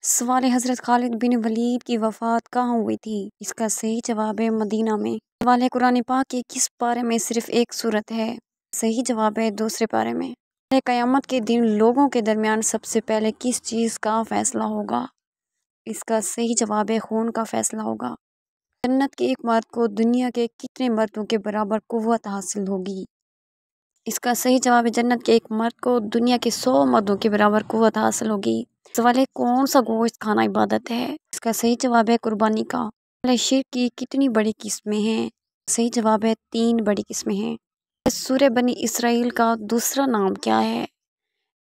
سوال حضرت خالد بن ولید کی وفات کہاں ہوئی تھی؟ اس کا صحیح جواب ہے مدینہ میں۔ سوال ہے قرآن پاک کے کس پارے میں صرف ایک سورت ہے؟ صحیح جواب ہے دوسرے پارے میں۔ قیامت کے دن لوگوں کے درمیان سب سے پہلے کس چیز کا فیصلہ ہوگا؟ اس کا صحیح جواب ہے خون کا فیصلہ ہوگا۔ جنت کے ایک مرد کو دنیا کے کتنے مردوں کے برابر قوت حاصل ہوگی؟ اس کا صحیح جواب ہے جنت کے ایک مرد کو دنیا کے 100 مردوں کے برابر قوت حاصل ہوگی۔ سوال ہے کون سا گوشت کھانا عبادت ہے؟ اس کا صحیح جواب ہے قربانی کا۔ سوال ہے شرک کی کتنی بڑی قسمیں ہیں؟ صحیح جواب ہے 3 بڑی قسمیں ہیں۔ سورہ بنی اسرائیل کا دوسرا نام کیا ہے؟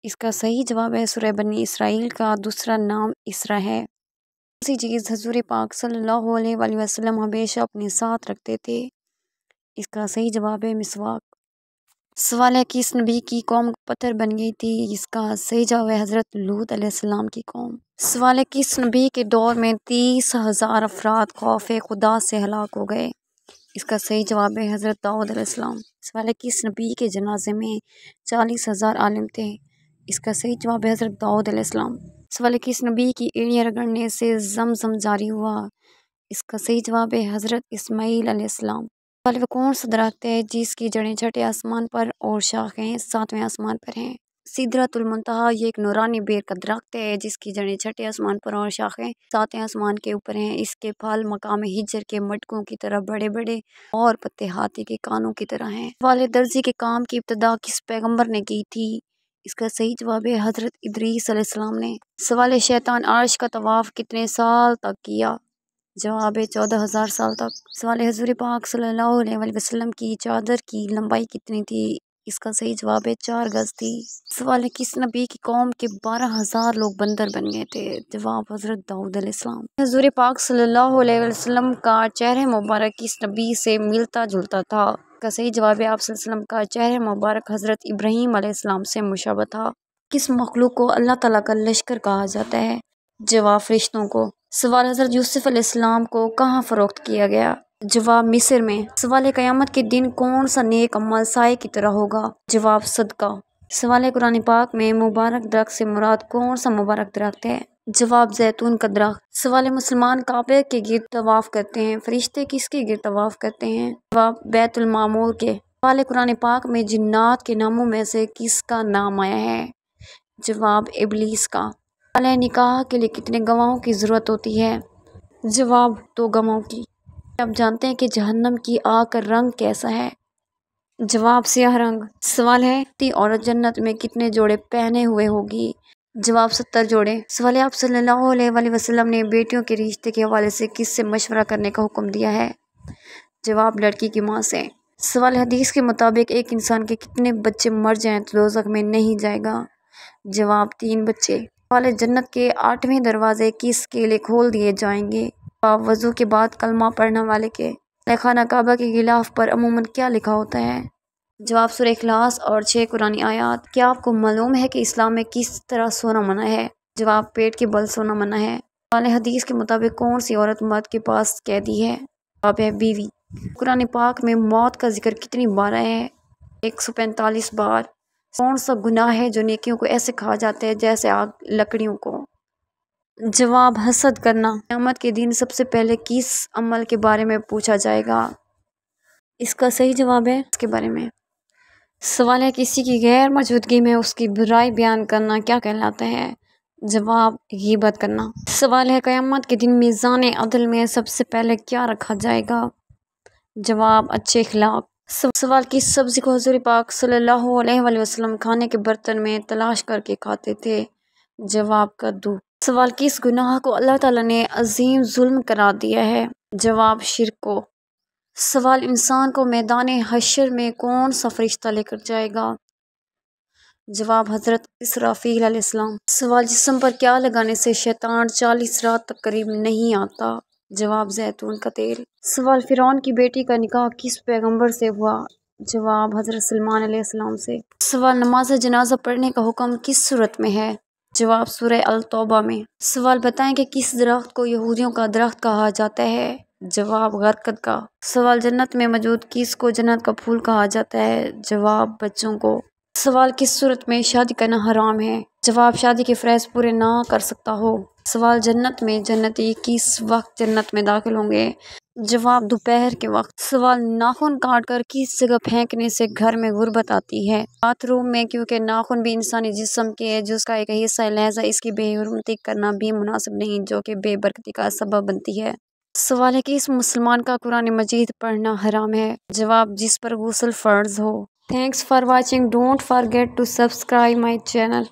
اس کا صحیح جواب ہے سورہ بنی اسرائیل کا دوسرا نام اسرا ہے۔ اسی چیز حضور پاک صلی اللہ علیہ وآلہ وسلم ہمیشہ اپنے ساتھ رکھتے تھے؟ اس کا صحیح جواب ہے مسواک۔ سوال ہے کس نبی کی قوم پتھر بن گئی تھی؟ اس کا صحیح جواب ہے حضرت لوط علیہ السلام کی قوم۔ سوال ہے کس نبی کے دور میں 30,000 افراد خوف خدا سے ہلاک ہو گئے؟ اس کا صحیح جواب ہے حضرت داؤد علیہ السلام۔ سوال ہے کس نبی کے جنازے میں 40,000 عالم تھے؟ اس کا صحیح جواب ہے حضرت داؤد علیہ السلام۔ سوال ہے کس نبی کی اینٹیں رگڑنے سے زمزم جاری ہوا؟ اس کا صحیح جواب ہے حضرت اسماعیل علیہ السلام۔ سوال ہے کون سا درخت ہے جس کی جڑیں چھٹے آسمان پر اور شاخیں 7ویں آسمان پر ہیں؟ سدرۃ المنتہا یہ ایک نورانی بیر کا درخت ہے جس کی جڑیں چھٹے آسمان پر اور شاخیں 7ویں آسمان کے اوپر ہیں۔ اس کے پھل مقام ہجر کے مٹکوں کی طرح بڑے بڑے اور پتے ہاتھی کے کانوں کی طرح ہیں۔ سوال ہے درزی کے کام کی ابتدا کس پیغمبر نے کی تھی؟ اس کا صحیح جواب ہے حضرت ادریس علیہ السلام نے۔ سوال ہے شیطان عرش کا طواف کتنے سال تک کیا؟ جواب ہے 14,000 سال تک۔ سوال ہے حضور پاک صلی اللہ علیہ وآلہ وسلم کی چادر کی لمبائی کتنی تھی؟ اس کا صحیح جواب ہے 4 گز تھی۔ سوال ہے کس نبی کی قوم کے 12,000 لوگ بندر بن گئے تھے؟ جواب حضرت داؤد علیہ السلام۔ حضور پاک صلی اللہ علیہ وسلم کا چہرہ مبارک کس نبی سے ملتا جلتا تھا؟ اس کا صحیح جواب ہے آپ صلی اللہ علیہ وسلم کا چہرہ مبارک حضرت ابراہیم علیہ السلام سے مشابہ تھا۔ کس مخلوق کو اللہ تعالیٰ کا لشکر کہا جاتا ہے؟ جواب فرشتوں کو۔ سوال حضرت یوسف علیہ السلام کو کہاں فروخت کیا گیا؟ جواب مصر میں۔ سوال ہے قیامت کے دن کون سا نیک عمل سائے کی طرح ہوگا؟ جواب صدقہ۔ سوال ہے قرآن پاک میں مبارک درخت سے مراد کون سا مبارک درخت ہے؟ جواب زیتون کا درخت۔ سوال ہے مسلمان کعبے کے گرد طواف کرتے ہیں، فرشتے کس کے گرد طواف کرتے ہیں؟ جواب بیت المعمور کے۔ سوال ہے قرآن پاک میں جنات کے ناموں میں سے کس کا نام آیا ہے؟ جواب ابلیس کا۔ سوال ہے نکاح کے لیے کتنے گواہوں کی ضرورت ہوتی ہے؟ جواب 2 گواہوں کی۔ آپ جانتے ہیں کہ جہنم کی آگ کا رنگ کیسا ہے؟ جواب سیاہ رنگ۔ سوال ہے تی عورت جنت میں کتنے جوڑے پہنے ہوئے ہوگی؟ جواب 70 جوڑے۔ سوال ہے آپ صلی اللہ علیہ وآلہ وسلم نے بیٹیوں کے رشتے کے حوالے سے کس سے مشورہ کرنے کا حکم دیا ہے؟ جواب لڑکی کی ماں سے۔ سوال حدیث کے مطابق ایک انسان کے کتنے بچے مر جائیں تو دوزخ میں نہیں جائے گا؟ جواب 3 بچے۔ سوال ہے جنت کے 8ویں دروازے کس کے لیے کھول دیے جائیں گے؟ جواب وضو کے بعد کلمہ پڑھنے والے کے۔ خانہ کعبہ کے غلاف پر عموماً کیا لکھا ہوتا ہے؟ جواب سورہ اخلاص اور 6 قرآنی آیات۔ کیا آپ کو معلوم ہے کہ اسلام میں کس طرح سونا منع ہے؟ جواب پیٹ کے بل سونا منع ہے۔ سوال حدیث کے مطابق کون سی عورت مرد کے پاس قیدی ہے؟ جواب ہے بیوی۔ قرآن پاک میں موت کا ذکر کتنی بار ہے؟ 145 بار۔ کون سا گناہ ہے جو نیکیوں کو ایسے کھا جاتا ہے جیسے آگ لکڑیوں کو؟ جواب حسد کرنا۔ قیامت کے دن سب سے پہلے کس عمل کے بارے میں پوچھا جائے گا؟ اس کا صحیح جواب ہے اس کے بارے میں۔ سوال ہے کسی کی غیر موجودگی میں اس کی برائی بیان کرنا کیا کہلاتا ہے؟ جواب غیبت کرنا۔ سوال ہے قیامت کے دن میزان عدل میں سب سے پہلے کیا رکھا جائے گا؟ جواب اچھے اخلاق۔ سوال کس سبزی کو حضور پاک صلی اللہ علیہ وآلہ وسلم کھانے کے برتن میں تلاش کر کے کھاتے تھے؟ جواب کدو۔ سوال کس گناہ کو اللہ تعالیٰ نے عظیم ظلم قرار دیا ہے؟ جواب شرک کو۔ سوال انسان کو میدان حشر میں کون سا فرشتہ لے کر جائے گا؟ جواب حضرت اسرافیل علیہ السلام۔ سوال جسم پر کیا لگانے سے شیطان 40 رات تک قریب نہیں آتا؟ جواب زیتون کا تیل۔ سوال فرعون کی بیٹی کا نکاح کس پیغمبر سے ہوا؟ جواب حضرت سلمان علیہ السلام سے۔ سوال نماز جنازہ پڑھنے کا حکم کس صورت میں ہے؟ جواب سورہ التوبہ میں۔ سوال بتائیں کہ کس درخت کو یہودیوں کا درخت کہا جاتا ہے؟ جواب غرقد کا۔ سوال جنت میں موجود کس کو جنت کا پھول کہا جاتا ہے؟ جواب بچوں کو۔ سوال کس صورت میں شادی کرنا حرام ہے؟ جواب شادی کے فرائض پورے نہ کر سکتا ہو۔ سوال جنت میں جنتی کس وقت جنت میں داخل ہوں گے؟ جواب دوپہر کے وقت۔ سوال ناخن کاٹ کر کس جگہ پھینکنے سے گھر میں غربت آتی ہے؟ باتھ روم میں، کیونکہ ناخن بھی انسانی جسم کے جز کا ایک حصہ ہے، لہذا اس کی بے حرمتی کرنا بھی مناسب نہیں، جو کہ بے برکتی کا سبب بنتی ہے۔ سوال ہے کہ اس مسلمان کا قرآن مجید پڑھنا حرام ہے؟ جواب جس پر غسل فرض ہو۔ Thanks for watching. Don't forget to subscribe my channel.